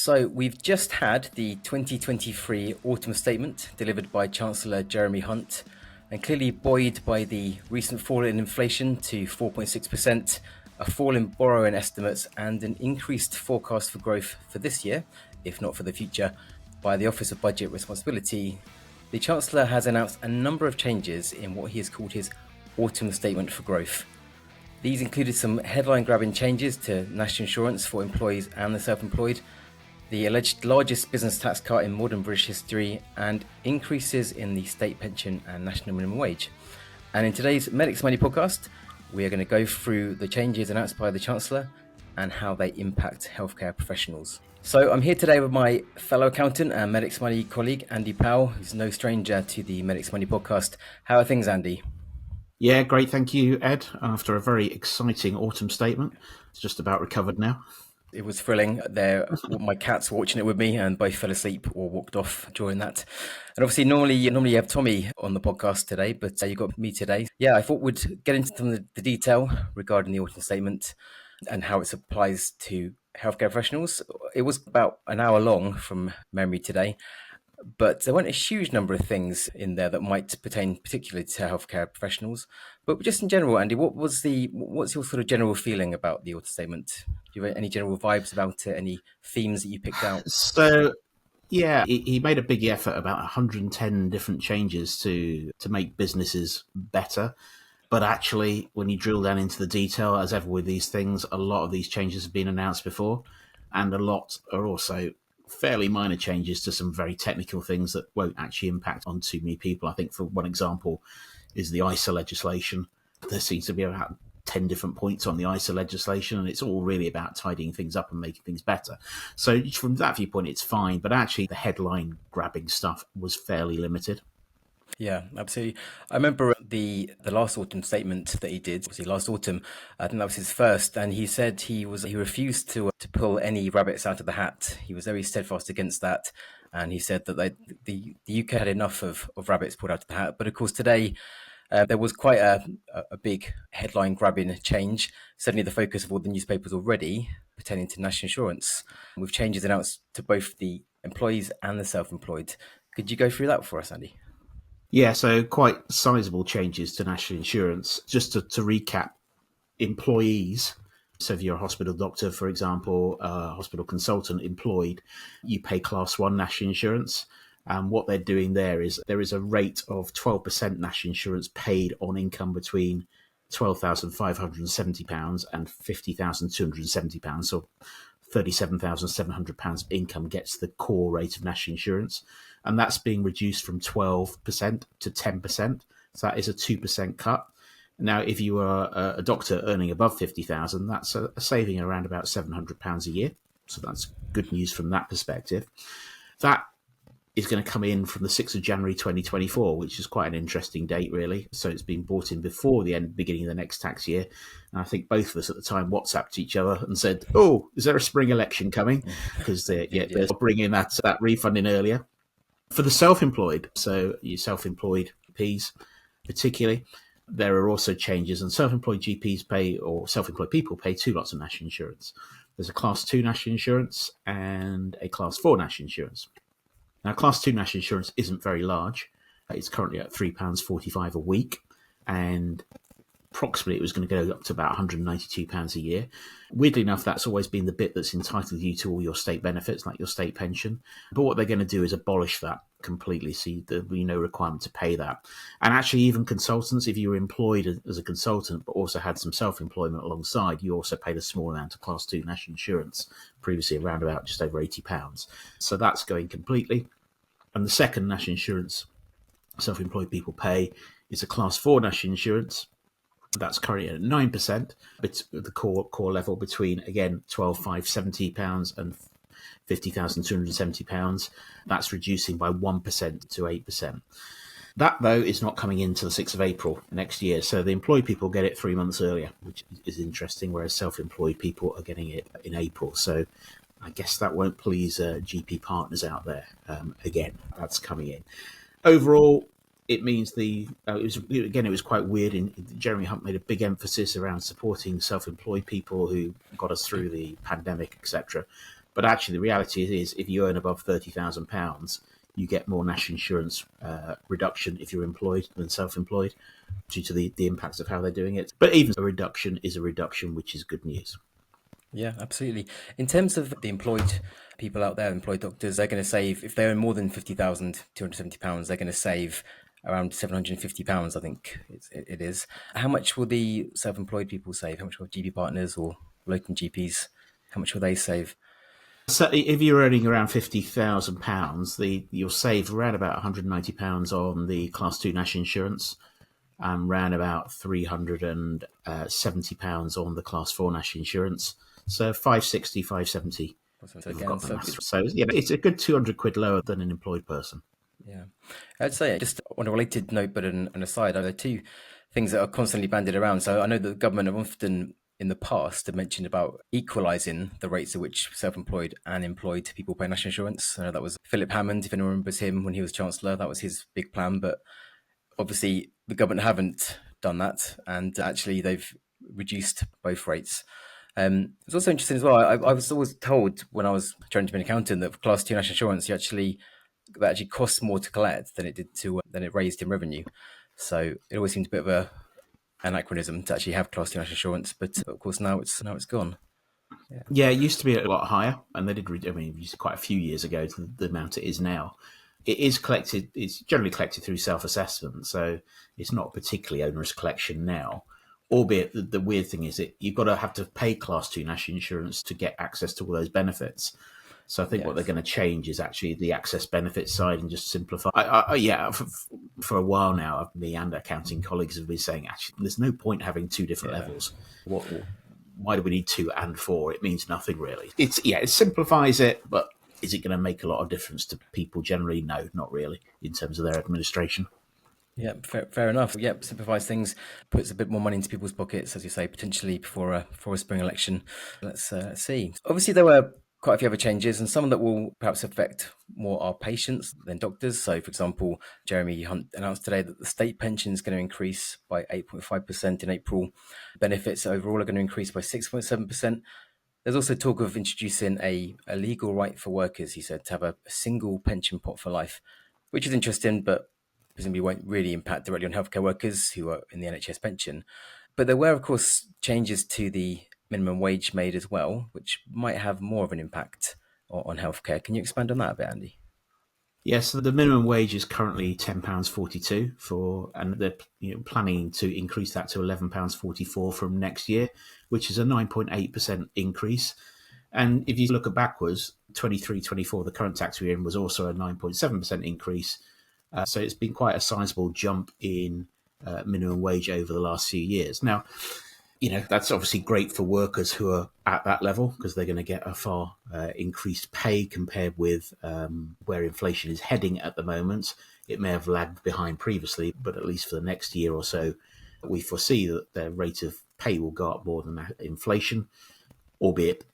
So we've just had the 2023 autumn statement delivered by Chancellor Jeremy Hunt, and clearly buoyed by the recent fall in inflation to 4.6%, a fall in borrowing estimates, and an increased forecast for growth for this year, if not for the future, by the Office of Budget Responsibility. The Chancellor has announced a number of changes in what he has called his autumn statement for growth. These included some headline-grabbing changes to national insurance for employees and the self-employed, the alleged largest business tax cut in modern British history, and increases in the state pension and national minimum wage. And in today's Medics Money podcast, we are going to go through the changes announced by the Chancellor and how they impact healthcare professionals. So I'm here today with my fellow accountant and Medics Money colleague, Andy Powell, who's no stranger to the Medics Money podcast. How are things, Andy? Yeah, great. Thank you, Ed. After a very exciting autumn statement, it's just about recovered now. It was thrilling. My cats were watching it with me and both fell asleep or walked off during that. And obviously, normally you have Tommy on the podcast today, but you got me today. Yeah, I thought we'd get into some of the detail regarding the autumn statement and how it applies to healthcare professionals. It was about an hour long from memory today, but there weren't a huge number of things in there that might pertain particularly to healthcare professionals. But just in general, Andy, what's your sort of general feeling about the auto statement? Do you have any general vibes about it? Any themes that you picked out? So, yeah, he made a big effort, about 110 different changes to make businesses better. But actually, when you drill down into the detail, as ever with these things, a lot of these changes have been announced before, and a lot are also fairly minor changes to some very technical things that won't actually impact on too many people. I think, for one example, is the ISA legislation. There seems to be about 10 different points on the ISA legislation, and it's all really about tidying things up and making things better. So from that viewpoint, it's fine, but actually the headline grabbing stuff was fairly limited. Yeah, absolutely. I remember the last autumn statement that he did, obviously last autumn. I think that was his first, and he said he refused to pull any rabbits out of the hat. He was very steadfast against that, and he said that the UK had enough of rabbits pulled out of the hat. But of course, today there was quite a big headline grabbing change. Certainly, the focus of all the newspapers already pertaining to national insurance, with changes announced to both the employees and the self-employed. Could you go through that for us, Andy? Yeah, so quite sizable changes to national insurance. Just to recap, employees, so if you're a hospital doctor, for example, a hospital consultant employed, you pay class 1 national insurance. And what they're doing there is a rate of 12% national insurance paid on income between £12,570 and £50,270. So £37,700 income gets the core rate of national insurance. And that's being reduced from 12% to 10%. So that is a 2% cut. Now, if you are a doctor earning above 50,000, that's a saving around about £700 a year. So that's good news from that perspective. That is going to come in from the 6th of January 2024, which is quite an interesting date, really. So it's been brought in before the beginning of the next tax year. And I think both of us at the time WhatsApped each other and said, "Oh, is there a spring election coming?" Because they're bringing that refund in earlier. For the self-employed, so your self-employed GPs particularly, there are also changes, and self-employed GPs pay, or self-employed people pay, two lots of national insurance. There's a class 2 national insurance and a class 4 national insurance. Now, class 2 national insurance isn't very large. It's currently at £3.45 a week, and approximately it was going to go up to about £192 a year. Weirdly enough, that's always been the bit that's entitled you to all your state benefits, like your state pension. But what they're going to do is abolish that completely, so there'll be no requirement to pay that. And actually, even consultants, if you were employed as a consultant but also had some self-employment alongside, you also paid a small amount of class 2 national insurance, previously around about just over £80. So that's going completely. And the second national insurance self-employed people pay is a class 4 national insurance. That's currently at 9%, but the core level between, again, £12,570 and £50,270. That's reducing by 1% to 8%. That, though, is not coming into the 6th of April next year. So the employed people get it 3 months earlier, which is interesting, whereas self-employed people are getting it in April. So I guess that won't please GP partners out there. Again, that's coming in. Overall, it means it was quite weird. Jeremy Hunt made a big emphasis around supporting self-employed people who got us through the pandemic, etc. But actually, the reality is if you earn above £30,000, you get more national insurance reduction if you're employed than self-employed due to the impacts of how they're doing it. But even a reduction is a reduction, which is good news. Yeah, absolutely. In terms of the employed people out there, employed doctors, they're going to save, if they earn more than £50,270, they're going to save around £750, I think it is. How much will the self-employed people save? How much will GP partners or locum GPs, how much will they save? So if you're earning around £50,000, you'll save around about £190 on the Class 2 national insurance and around about £370 on the Class 4 national insurance. So 560, 570. So You've again, got the maths. So yeah, it's a good 200 quid lower than an employed person. yeah. I'd say just on a related note, but an aside, there are two things that are constantly bandied around. So I know that the government have often in the past have mentioned about equalising the rates at which self-employed and employed people pay national insurance. I know that was Philip Hammond, if anyone remembers him when he was Chancellor, that was his big plan. But obviously the government haven't done that, and actually they've reduced both rates. It's also interesting as well. I was always told when I was trying to be an accountant that for Class 2 national insurance, that actually costs more to collect than it did than it raised in revenue. So it always seemed a bit of a anachronism to actually have Class 2 national insurance, but of course now it's gone. Yeah, it used to be a lot higher, and they did. I mean, it used quite a few years ago to the amount it is now. It is collected. It's generally collected through self-assessment, so it's not a particularly onerous collection now. Albeit the weird thing is that you've got to have to pay Class 2 national insurance to get access to all those benefits. So I think what they're going to change is actually the access benefits side and just simplify. For a while now, me and accounting colleagues have been saying actually there's no point having two different levels. Why do we need 2 and 4? It means nothing really. It simplifies it, but is it going to make a lot of difference to people generally? No, not really in terms of their administration. Yeah, fair enough. Yep, simplifies things, puts a bit more money into people's pockets, as you say, potentially before a spring election. Let's see. Obviously, there were quite a few other changes, and some that will perhaps affect more our patients than doctors. So, for example, Jeremy Hunt announced today that the state pension is going to increase by 8.5% in April. Benefits overall are going to increase by 6.7%. There's also talk of introducing a legal right for workers, he said, to have a single pension pot for life, which is interesting, but presumably won't really impact directly on healthcare workers who are in the NHS pension. But there were, of course, changes to the minimum wage made as well, which might have more of an impact on healthcare. Can you expand on that a bit, Andy? Yes, so the minimum wage is currently £10.42 and they're planning to increase that to £11.44 from next year, which is a 9.8% increase. And if you look at backwards, 23-24, the current tax year was also a 9.7% increase. So it's been quite a sizable jump in minimum wage over the last few years. Now, that's obviously great for workers who are at that level because they're going to get a far increased pay compared with where inflation is heading at the moment. It may have lagged behind previously, but at least for the next year or so, we foresee that their rate of pay will go up more than that inflation, albeit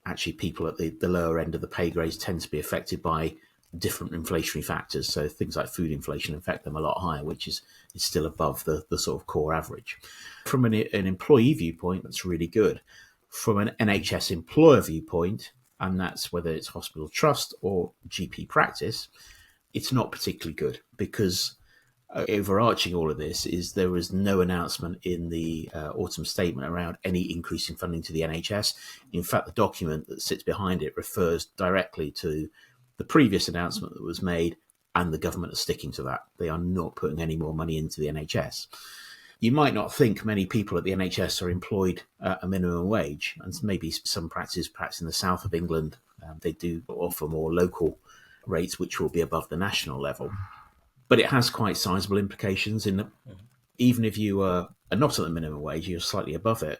actually people at the lower end of the pay grades tend to be affected by different inflationary factors. So things like food inflation affect them a lot higher, which is still above the sort of core average. From an employee viewpoint, that's really good. From an NHS employer viewpoint, and that's whether it's hospital trust or GP practice, it's not particularly good because overarching all of this is there was no announcement in the autumn statement around any increase in funding to the NHS. In fact, the document that sits behind it refers directly to the previous announcement that was made, and the government are sticking to that. They are not putting any more money into the NHS. You might not think many people at the NHS are employed at a minimum wage, and maybe some practices, perhaps in the south of England, they do offer more local rates, which will be above the national level. But it has quite sizable implications in that even if you are not at the minimum wage, you're slightly above it.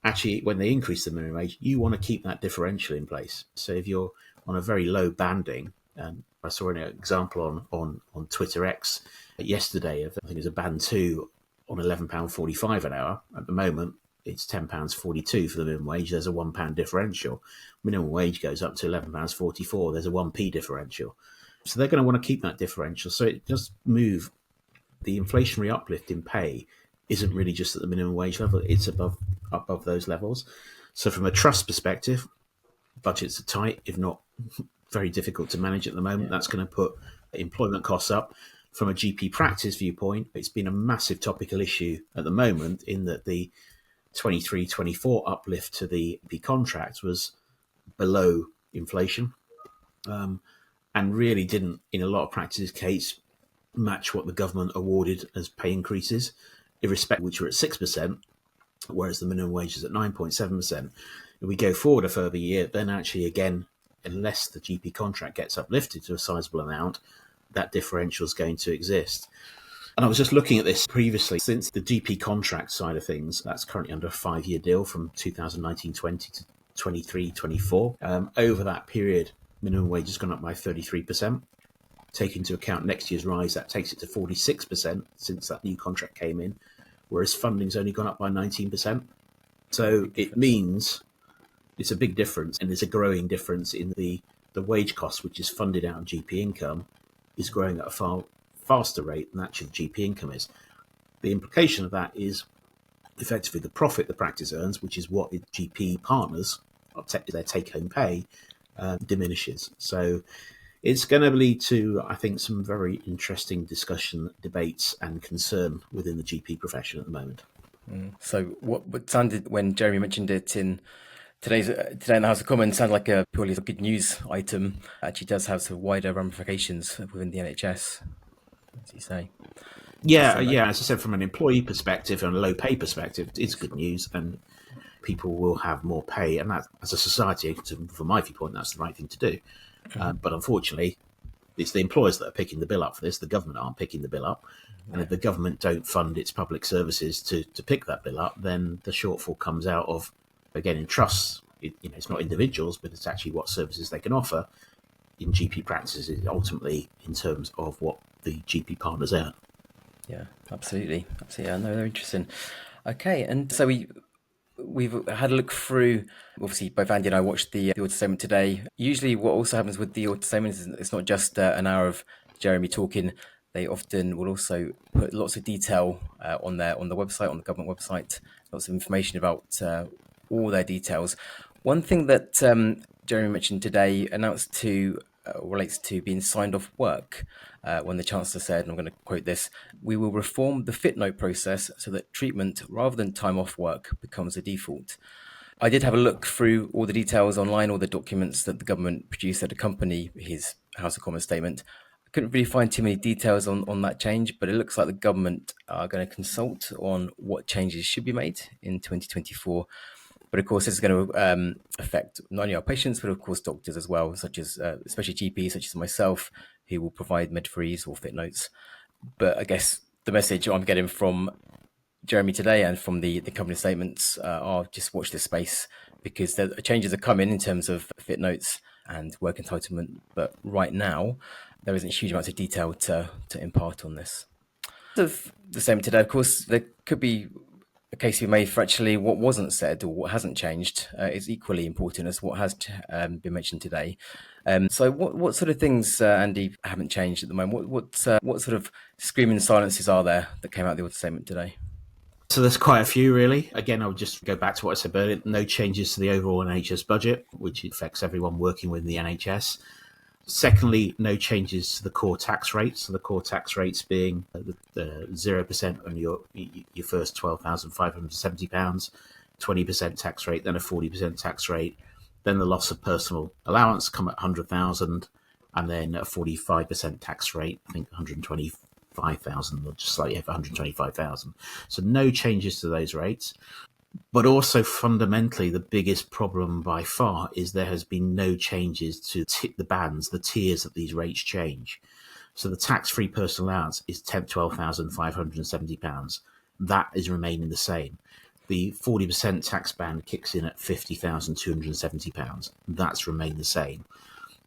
Actually, when they increase the minimum wage, you want to keep that differential in place. So if you're on a very low banding, and I saw an example on Twitter X yesterday of, I think it was a band 2 on £11.45 an hour. At the moment, it's £10.42 for the minimum wage. There's a £1 differential. Minimum wage goes up to £11.44. There's a 1p differential. So they're going to want to keep that differential. So it does move. The inflationary uplift in pay isn't really just at the minimum wage level. It's above those levels. So from a trust perspective, Budgets are tight, if not very difficult to manage at the moment. That's going to put employment costs up. From a GP practice viewpoint, it's been a massive topical issue at the moment in that the 23-24 uplift to the GP contract was below inflation, and really didn't, in a lot of practices' case, match what the government awarded as pay increases, irrespective, which were at 6%, whereas the minimum wage is at 9.7%. If we go forward a further year, then actually, again, unless the GP contract gets uplifted to a sizable amount, that differential is going to exist. And I was just looking at this previously, since the GP contract side of things, that's currently under a 5-year deal from 2019-20 to 23-24. Over that period, minimum wage has gone up by 33%. Take into account next year's rise, that takes it to 46% since that new contract came in, whereas funding's only gone up by 19%. So it means it's a big difference, and there's a growing difference in the wage cost, which is funded out of GP income, is growing at a far faster rate than actually GP income is. The implication of that is effectively the profit the practice earns, which is what the GP partners, their take-home pay, diminishes. So it's going to lead to, I think, some very interesting discussion, debates, and concern within the GP profession at the moment. So what sounded, when Jeremy mentioned it today in the House of Commons, sounded like a purely good news item. Actually does have some wider ramifications within the NHS, as you say. Yeah. As I said, from an employee perspective and a low pay perspective, it's good news, and people will have more pay. And that, as a society, from my viewpoint, that's the right thing to do. But unfortunately, it's the employers that are picking the bill up for this. The government aren't picking the bill up. And if the government don't fund its public services to pick that bill up, then the shortfall comes out of, again, in trusts. It's not individuals, but it's actually what services they can offer in GP practices, ultimately in terms of what the GP partners earn. Yeah, absolutely. I know, they're interesting. Okay, and so we've had a look through. Obviously, both Andy and I watched the auto statement today. Usually, what also happens with the auto statement is it's not just an hour of Jeremy talking. They often will also put lots of detail on the website, on the government website, lots of information about all their details. One thing that Jeremy mentioned today relates to being signed off work, when the Chancellor said, and I'm going to quote this, "We will reform the fit note process so that treatment rather than time off work becomes a default." I did have a look through all the details online, all the documents that the government produced that accompany his House of Commons statement. I couldn't really find too many details on that change, but it looks like the government are going to consult on what changes should be made in 2024. But of course, this is going to affect not only our patients, but of course doctors as well, such as especially GPs, such as myself, who will provide med-frees or fit notes. But I guess the message I'm getting from Jeremy today and from the company statements are just watch this space, because the changes are coming in terms of fit notes and work entitlement. But right now, there isn't huge amounts of detail to impart on this. Of the same today, of course, there could be a case we made for actually what wasn't said or what hasn't changed is equally important as what has been mentioned today. So what sort of things, Andy, haven't changed at the moment? What sort of screaming silences are there that came out of the auto statement today? So there's quite a few, really. Again, I would just go back to what I said earlier. No changes to the overall NHS budget, which affects everyone working within the NHS. Secondly, no changes to the core tax rate. So the core tax rates being the 0% on your first £12,570, 20% tax rate, then a 40% tax rate, then the loss of personal allowance come at 100,000, and then a 45% tax rate, I think 125,000 or just slightly over 125,000. So no changes to those rates. But also fundamentally, the biggest problem by far is there has been no changes to the bands, the tiers that these rates change. So the tax-free personal allowance is £12,570. That is remaining the same. The 40% tax band kicks in at £50,270. That's remained the same.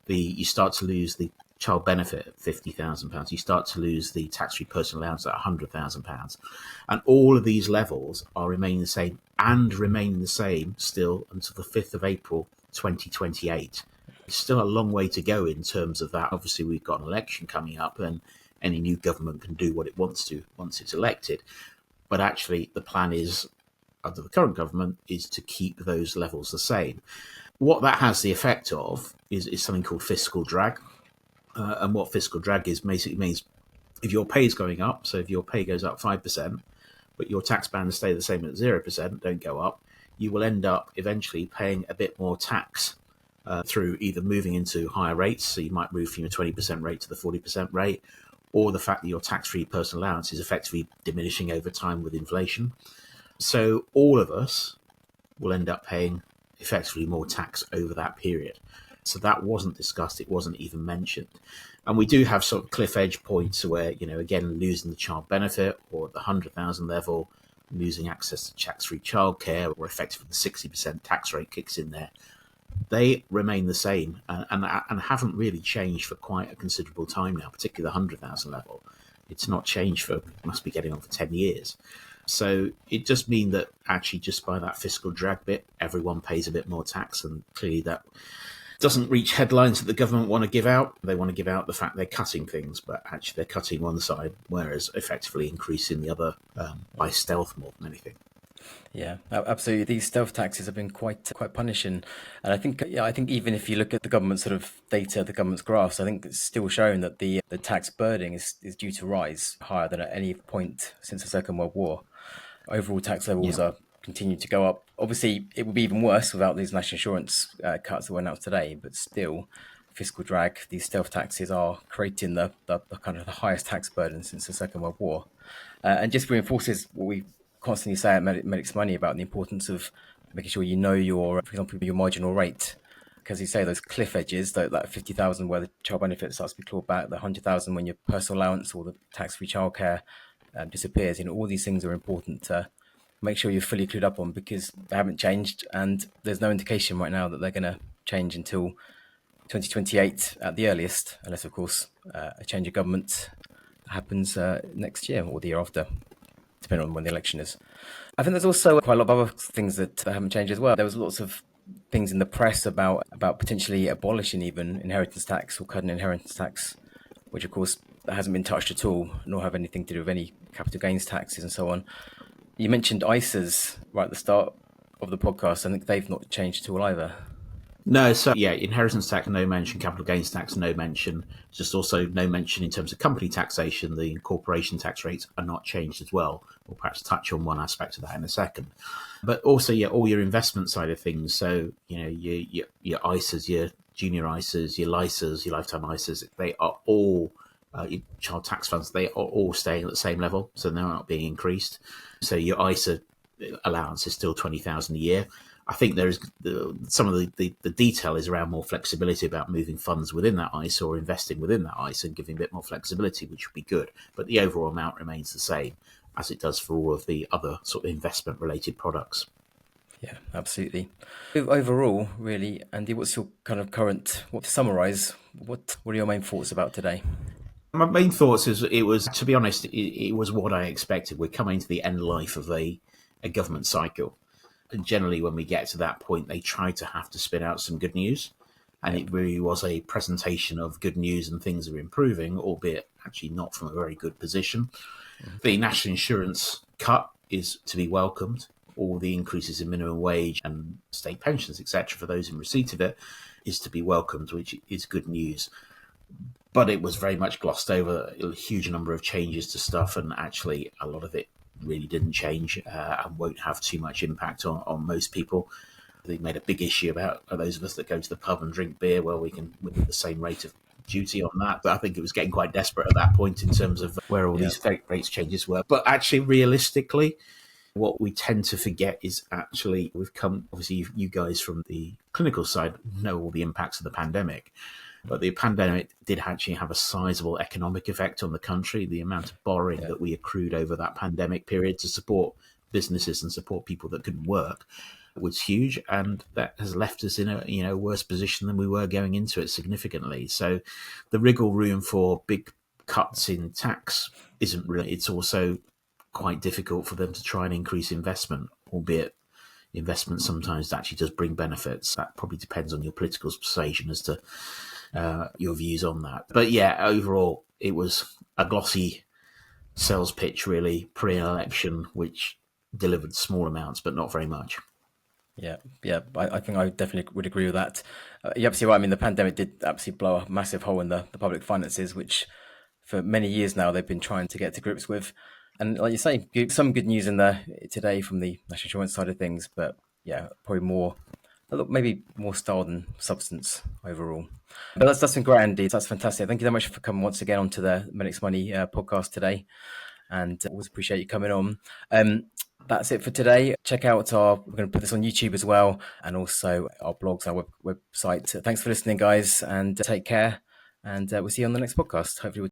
You start to lose the child benefit at £50,000. You start to lose the tax-free personal allowance at £100,000. And all of these levels are remaining the same and remain the same still until the 5th of April 2028. It's still a long way to go in terms of that. Obviously, we've got an election coming up, and any new government can do what it wants to once it's elected. But actually, the plan is, under the current government, is to keep those levels the same. What that has the effect of is something called fiscal drag. And what fiscal drag is basically means if your pay is going up, so if your pay goes up 5%, but your tax bands stay the same at 0%, don't go up, you will end up eventually paying a bit more tax through either moving into higher rates, so you might move from your 20% rate to the 40% rate, or the fact that your tax-free personal allowance is effectively diminishing over time with inflation. So all of us will end up paying effectively more tax over that period. So that wasn't discussed, it wasn't even mentioned. And we do have sort of cliff edge points where, again, losing the child benefit, or at the 100,000 level, losing access to tax-free childcare, or effectively the 60% tax rate kicks in there. They remain the same and haven't really changed for quite a considerable time now, particularly the 100,000 level. It's not changed for, must be getting on for 10 years. So it just means that actually just by that fiscal drag bit, everyone pays a bit more tax, and clearly that doesn't reach headlines that the government want to give out. They want to give out the fact they're cutting things, but actually they're cutting one side, whereas effectively increasing the other by stealth more than anything. Yeah, absolutely. These stealth taxes have been quite punishing, and I think even if you look at the government sort of data, the government's graphs, I think it's still showing that the tax burden is due to rise higher than at any point since the Second World War. Overall tax levels are continuing to go up. Obviously, it would be even worse without these national insurance cuts that were announced today, but still, fiscal drag, these stealth taxes are creating the kind of the highest tax burden since the Second World War. And just reinforces what we constantly say at Medic's Money about the importance of making sure you know your, for example, your marginal rate. Because you say those cliff edges, that 50,000 where the child benefit starts to be clawed back, the 100,000 when your personal allowance or the tax-free childcare disappears. All these things are important to make sure you're fully clued up on, because they haven't changed, and there's no indication right now that they're going to change until 2028 at the earliest, unless of course a change of government happens next year or the year after, depending on when the election is. I think there's also quite a lot of other things that haven't changed as well. There was lots of things in the press about potentially abolishing even inheritance tax or cutting inheritance tax, which of course hasn't been touched at all, nor have anything to do with any capital gains taxes and so on. You mentioned ISAs right at the start of the podcast. I think they've not changed at all either. No, so yeah, inheritance tax, no mention. Capital gains tax, no mention. Just also no mention in terms of company taxation. The corporation tax rates are not changed as well. We'll perhaps touch on one aspect of that in a second. But also, all your investment side of things. So, your ISAs, your junior ISAs, your LISAs, your lifetime ISAs, they are all, your child tax funds, they are all staying at the same level. So they're not being increased. So your ISA allowance is still 20,000 a year. I think there is some of the detail is around more flexibility about moving funds within that ISA or investing within that ISA and giving a bit more flexibility, which would be good. But the overall amount remains the same as it does for all of the other sort of investment related products. Yeah, absolutely. Overall, really, Andy, what's your kind of current, to summarise, what are your main thoughts about today? My main thoughts is it was, to be honest, it was what I expected. We're coming to the end life of a government cycle. And generally, when we get to that point, they try to have to spit out some good news. And it really was a presentation of good news and things are improving, albeit actually not from a very good position. Mm-hmm. The national insurance cut is to be welcomed. All the increases in minimum wage and state pensions, etc., for those in receipt of it, is to be welcomed, which is good news. But it was very much glossed over, a huge number of changes to stuff, and actually a lot of it really didn't change and won't have too much impact on most people. They made a big issue about those of us that go to the pub and drink beer, well, we can with the same rate of duty on that. But I think it was getting quite desperate at that point in terms of where all these rates changes were. But actually, realistically, what we tend to forget is actually we've come, obviously you guys from the clinical side know all the impacts of the pandemic. But the pandemic did actually have a sizable economic effect on the country. The amount of borrowing that we accrued over that pandemic period to support businesses and support people that couldn't work was huge, and that has left us in a worse position than we were going into it significantly. So the wriggle room for big cuts in tax isn't really. It's also quite difficult for them to try and increase investment, albeit investment sometimes actually does bring benefits. That probably depends on your political persuasion as to your views on that. But overall, it was a glossy sales pitch, really, pre-election, which delivered small amounts, but not very much. Yeah, I think I definitely would agree with that. You're absolutely right. I mean, the pandemic did absolutely blow a massive hole in the public finances, which for many years now they've been trying to get to grips with. And like you say, some good news in there today from the national insurance side of things, but yeah, probably more, maybe more style than substance overall. But that's been great, Andy. That's fantastic. Thank you so much for coming once again onto the Medics Money podcast today, and always appreciate you coming on. That's it for today. Check out we're going to put this on YouTube as well, and also our blogs, our website. Thanks for listening, guys, and take care. And we'll see you on the next podcast. Hopefully,